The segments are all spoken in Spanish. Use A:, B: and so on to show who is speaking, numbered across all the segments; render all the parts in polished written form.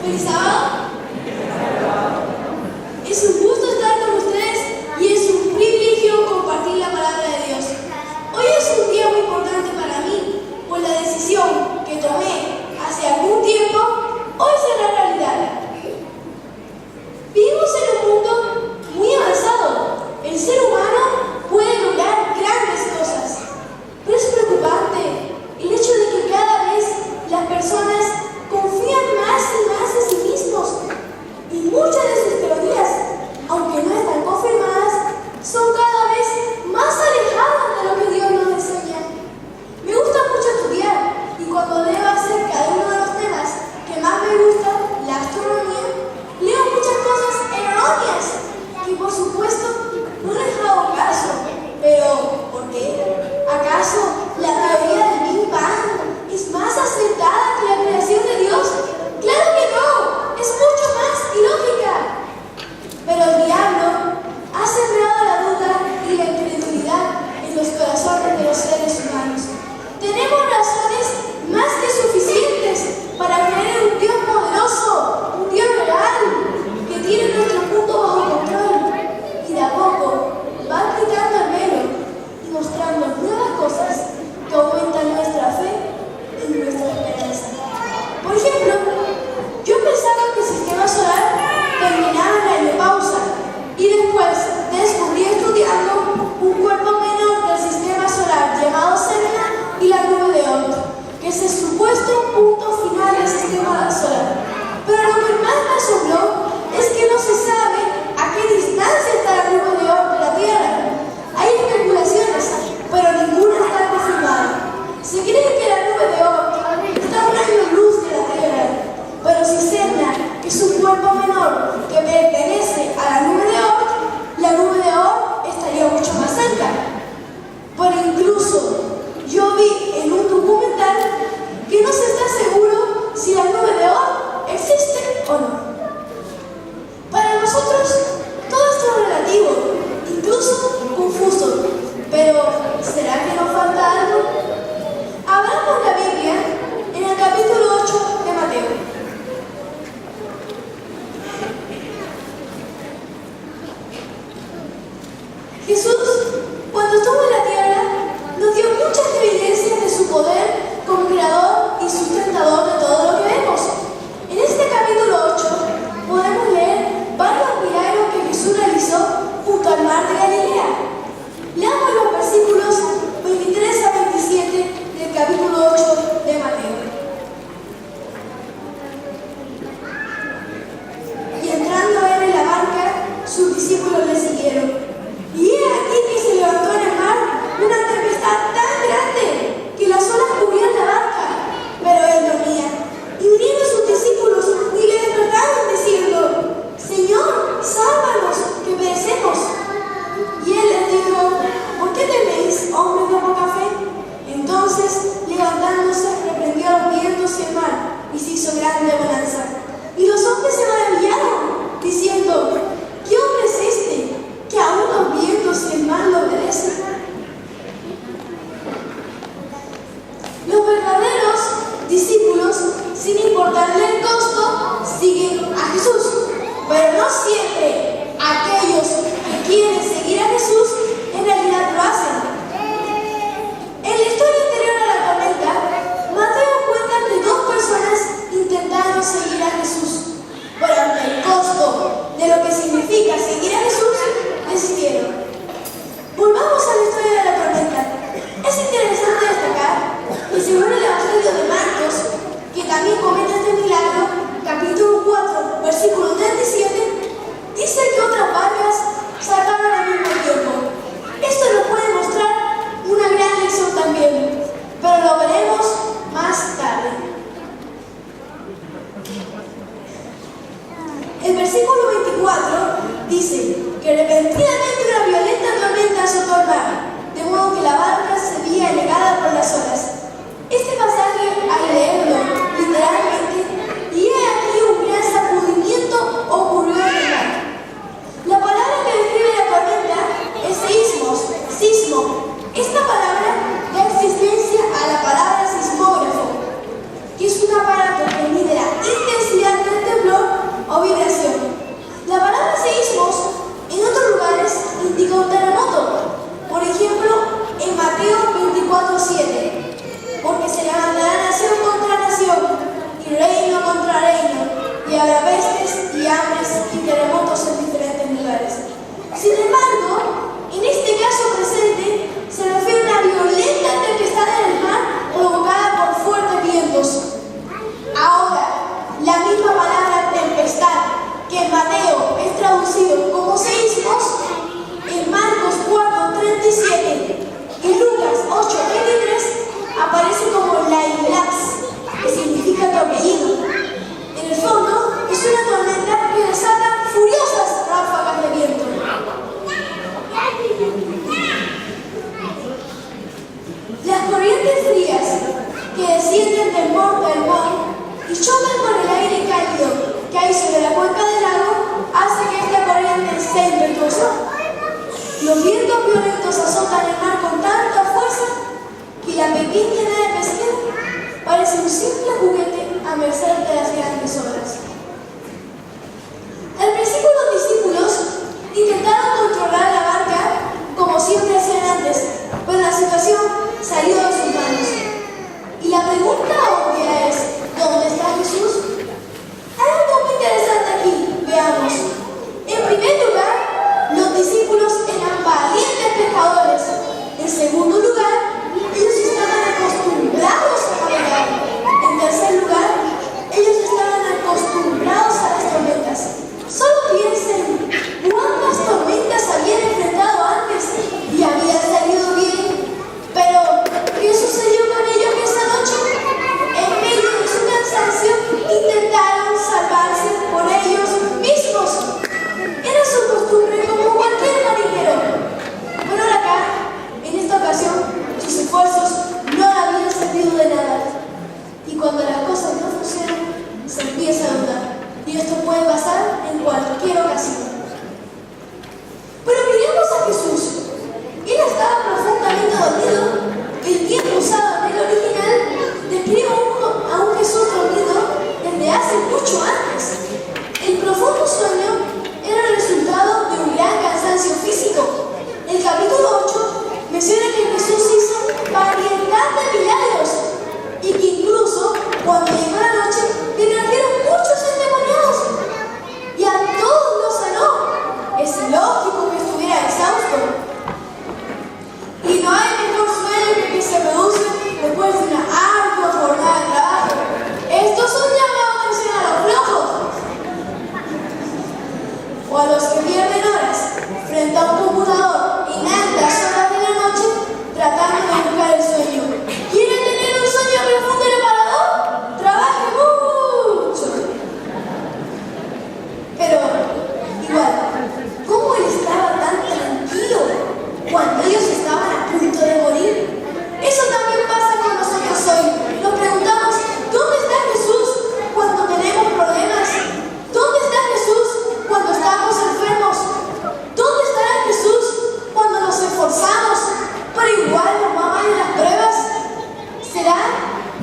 A: ¡Feliz sábado! Es un gusto estar con ustedes y es un privilegio compartir la palabra de Dios. Hoy es un día muy importante para mí, por la decisión que tomé hace algún tiempo, hoy será realidad. Vivimos en un mundo muy avanzado. El ser humano puede lograr grandes cosas, pero es preocupante el hecho de que cada vez las personas confían más y más en sí mismos, y muchas de sus teorías, aunque no están confirmadas, son cada vez más alejadas de lo que Dios nos enseña. Me gusta mucho estudiar, y cuando leo acerca de uno de los temas que más me gusta, la astronomía, leo muchas cosas erróneas que por supuesto no les hago caso. Pero, ¿por qué? ¿Acaso la teoría del Big Bang es más aceptada que la creación de Dios? ¡Claro que no! ¡Es mucho más ilógica! Pero el diablo ha sembrado la duda y la incredulidad en los corazones de los seres humanos. Tenemos razones más que suficientes para creer en un Dios poderoso, un Dios real, que tiene nuestro mundo bajo control, y de a poco va quitando el velo y mostrando nuevas cosas que aumentan nuestra fe y nuestra esperanza. Por ejemplo, yo pensaba que el sistema solar terminaba en la menopausa, y después descubrí estudiando un cuerpo menor del sistema solar llamado Serena y la nube de Oort, que es el supuesto punto final del sistema solar. Pero lo que más me asombró es que no se sabe a qué distancia está la nube de Oort de la Tierra. Hay especulaciones, pero ninguna está confirmada. Se cree que la nube de Oort está a un año luz de la Tierra, pero si Serena es un cuerpo menor que pertenece a la nube de Oort, la nube de Oort estaría mucho más cerca. Pero incluso yo vi en un documental que no se está seguro si la nube de Oort existe o no. Para nosotros todo esto es relativo, incluso confuso, pero ¿será que nos falta algo? Abramos la Biblia en el capítulo 8 de Mateo. Jesús, cuando estuvo en la tierra, nos dio muchas evidencias de su poder como creador y sustentador de todo lo que vemos. En este capítulo 8 podemos leer varios milagros que Jesús realizó junto al mar de Galilea. Leamos los versículos 23 a 27 del capítulo 8 de Mateo. Y entrando él en la barca, sus discípulos le siguieron. Y he aquí que se levantó en el mar una tempestad tan grande que las olas cubrían la barca, pero él dormía. Y vinieron sus discípulos y le despertaron diciendo: Señor, sálvanos, que perecemos. Y él les dijo: ¿por qué teméis, hombres de poca fe? Entonces, levantándose, reprendió a los vientos y el mar, y se hizo grande bonanza. Y los hombres se maravillaron, diciendo: ¿qué hombre es este, que aún los vientos y el mar lo obedecen? Los verdaderos discípulos, sin importarle el costo, siguen a Jesús. Pero no siempre aquellos que quieren seguir a Jesús en realidad lo hacen. En la historia anterior a la tormenta, Mateo cuenta que dos personas intentaron seguir a Jesús, pero ante el costo de lo que significa seguir a Jesús, desistieron. Volvamos a la historia de la tormenta. Es interesante destacar que según el Evangelio de Marcos, que también comenta este milagro, capítulo 4, versículo 37, dice que otras barcas saltaron al mismo tiempo. Esto nos puede mostrar una gran lección también, pero lo veremos más tarde. El versículo 24 dice que repentinamente una violenta tormenta azotó el mar, de modo que la barca se veía anegada por las olas. Este pasaje, al leerlo literalmente, y he aquí un gran sacudimiento ocurrió en el mar. La palabra que describe la tormenta es sismo. Esta palabra da existencia a la palabra sismógrafo, que es un aparato que mide la intensidad del temblor simple juguete a merced de las grandes obras. Al principio los discípulos intentaron controlar la barca como siempre hacían antes, pero la situación salió de sus manos. Y la pregunta obvia es, ¿dónde está Jesús? Hay algo muy interesante aquí, veamos. En primer lugar, los discípulos eran valientes pescadores. En segundo lugar, ellos estaban acostumbrados a navegar. En tercer lugar, ellos estaban acostumbrados a las tormentas. Solo piensen cuántas tormentas habían enfrentado antes y había salido bien. Pero, ¿qué sucedió con ellos esa noche? En medio de su cansancio, intentaron salvarse por ellos mismos. Era su costumbre como cualquier marinero. Pero acá, en esta ocasión, sus esfuerzos no habían servido de nada. Y cuando las cosas no funcionan, se empieza a dudar. Y esto puede pasar en cualquier ocasión. Pero miremos a Jesús. Él estaba profundamente dormido. El tiempo usado en el original describe a un Jesús dormido desde hace mucho antes. El profundo sueño era el resultado de un gran cansancio físico. El capítulo 8 menciona que Jesús hizo variedad de milagros y que incluso cuando llegó la noche le trajeron muchos endemoniados y a todos los sanó. Es lógico que estuviera exhausto. Y no hay mejor sueño que el que se produce después de una ardua jornada de trabajo. Estos son llamados atención a los flojos o a los que pierden horas frente a un computador inantas horas de la noche tratando de buscar el sueño. ¿Quieren tener un sueño profundo y reparador? ¡Trabaje mucho! Pero, igual, ¿cómo él estaba tan tranquilo cuando ellos estaban a punto de morir? Eso también pasa con nosotros hoy. Nos preguntamos, ¿dónde está Jesús cuando tenemos problemas? ¿Dónde está Jesús cuando estamos enfermos? ¿Dónde estará Jesús cuando nos esforzamos, pero igual nos va mal en las pruebas? ¿Será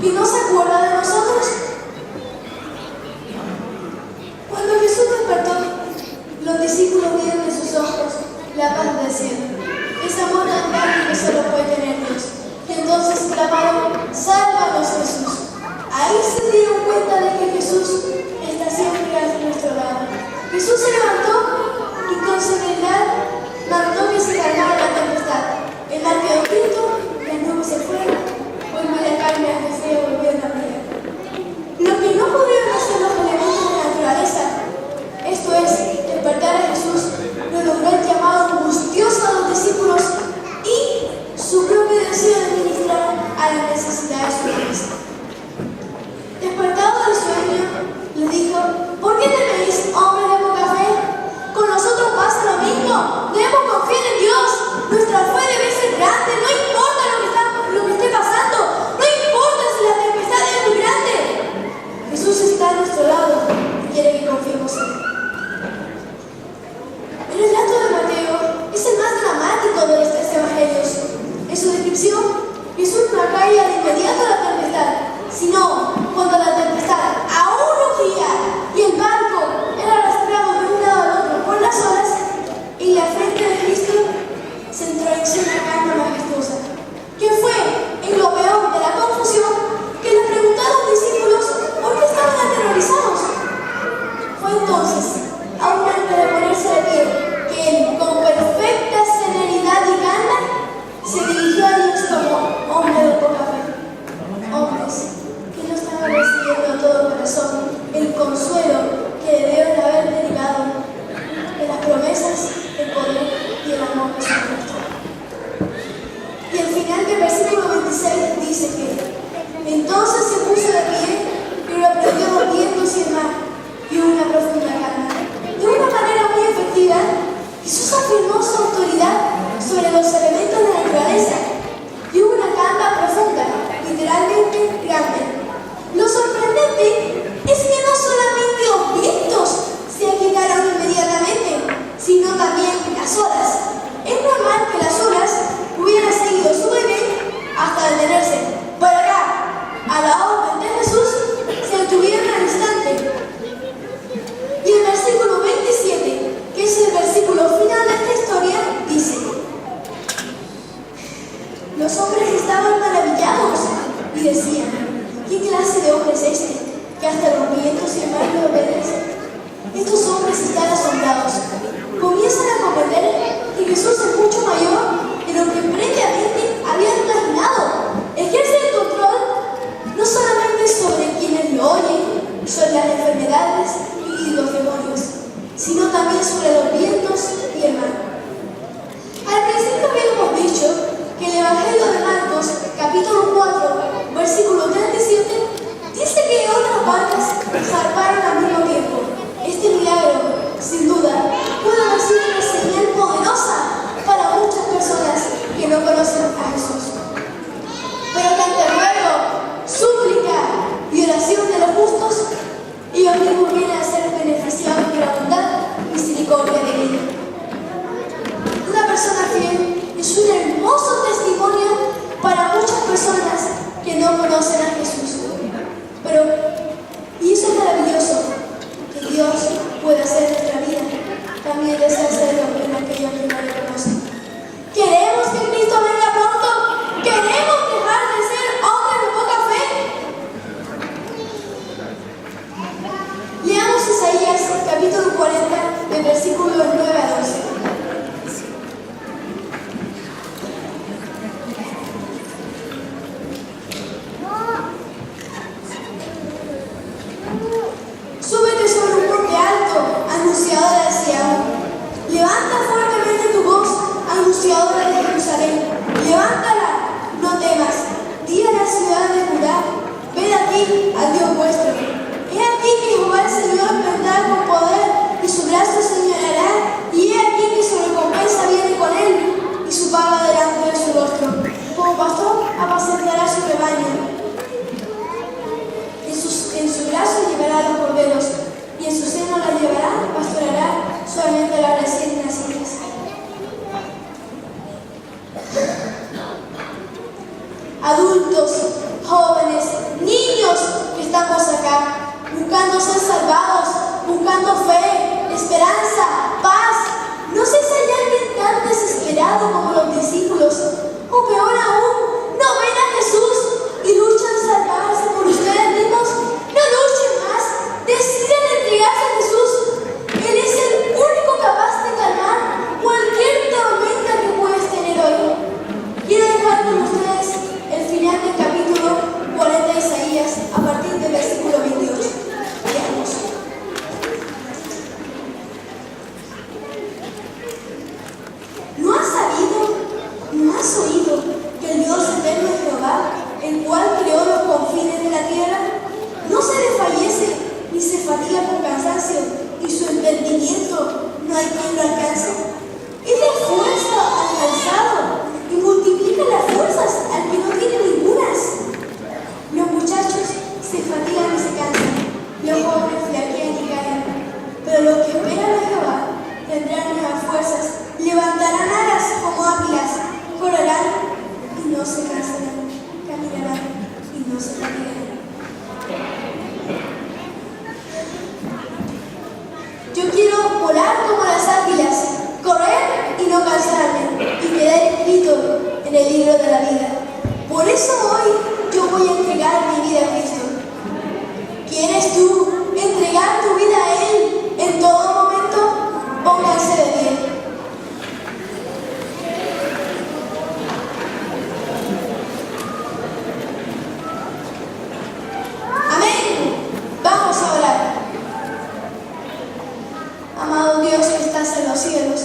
A: que no se acuerda de nosotros? Cuando Jesús despertó, los discípulos vieron en sus ojos la paz del cielo. Ese amor tan grande que solo puede tener Dios. Y entonces clamaron, sálvanos Jesús. Ahí se dieron cuenta de que Jesús está siempre a nuestro lado. Jesús se levantó y con serenidad mandó que se calmara la tempestad. El mar quedó quieto, las nubes se fueron, volvió la calma y el frío volvió a la vida. Lo que no pudieron hacer los elementos de la naturaleza, esto es, despertar a Jesús, lo logró el llamado angustioso a los discípulos y su propio deseo de ministrar a las necesidades humanas. Despertado del sueño, les mandamientos y el mal lo obedecen. Estos hombres están asombrados. Comienzan a comprender que Jesús es mucho mayor de lo que previamente habían imaginado. Ejerce el control no solamente sobre quienes lo oyen, sobre las enfermedades y los demonios, sino también sobre los vientos y el mar. Al principio habíamos dicho que el Evangelio de Marcos, capítulo 4, versículo 37, dice que otras barcas zarparon al mismo tiempo. Este milagro, sin duda, puede haber sido una señal poderosa para muchas personas que no conocen a Jesús. Pero que ante ruego, súplica y oración de los justos, ellos mismos vienen a ser beneficiados por la bondad y misericordia de Dios. Una persona fiel es un hermoso testimonio para muchas personas que no conocen a Jesús. Y eso es maravilloso, que Dios puede hacer en nuestra vida, también desea hacerlo en aquellos que no le conocen. ¿Queremos que Cristo venga pronto? ¿Queremos dejar de ser hombres de poca fe? Leamos Isaías capítulo 40, de versículos 9 a 12. Súbete sobre un monte alto, anunciadora de Sión. Levanta fuertemente tu voz, anunciadora de Jerusalén. Levántala, no temas. Di a la ciudad de Judá: ved aquí al Dios vuestro. He aquí que Jehová el Señor vendrá con poder, y su brazo señalará, y he aquí que su recompensa viene con él, y su paga delante de su rostro. Como pastor apacentará su rebaño. En su brazo llevará a los corderos, y en su seno la llevará, pastorará suavemente a las recién nacidas. Adultos, jóvenes, niños que estamos acá, buscando ser salvados, buscando fe, esperanza, paz. No sé si hay alguien tan desesperado como los discípulos, o peor aún, no ven a Jesús y luchan salvarse por ustedes mismos. No luchen más, deciden entregarse a Jesús. Él es el único capaz de calmar cualquier tormenta que puedes tener hoy. Quiero dejar con ustedes el final del capítulo 40 de Isaías, a partir del versículo 22. Veamos. ¿No has sabido, no has oído que el Dios eterno es Jehová, el cual creó los confines de la tierra? No se desfallece ni se fatiga con cansancio, y su entendimiento no hay quien lo alcance. Él da fuerza al cansado y multiplica las fuerzas al que no tiene ningunas. Los muchachos se fatigan y se cansan, los jóvenes flaquean y caen, pero los que esperan a Jehová tendrán nuevas fuerzas, levantarán alas como águilas, correrán y no se cansarán, caminarán y no se fatigarán. Yo quiero volar como las águilas, correr y no cansarme, y quedar escrito en el libro de la vida. Por eso hoy yo voy a entregar mi vida a Cristo. ¿Quieres tú entregar tu vida a Él en todo momento? Pónganse de pie. Amado Dios que estás en los cielos,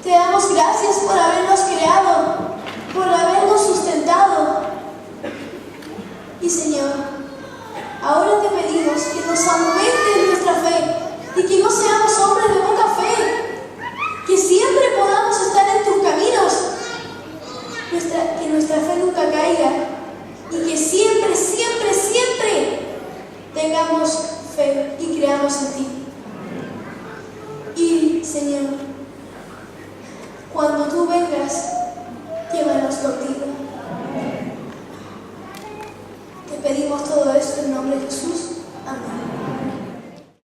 A: te damos gracias por habernos creado, por habernos sustentado. Y Señor, ahora te pedimos que nos aumentes nuestra fe y que no seamos hombres de poca fe, que siempre podamos estar en tus caminos, que nuestra fe nunca caiga y que siempre, siempre, siempre tengamos fe y creamos en ti. Y, Señor, cuando tú vengas, llévanos contigo. Te pedimos todo esto en nombre de Jesús. Amén.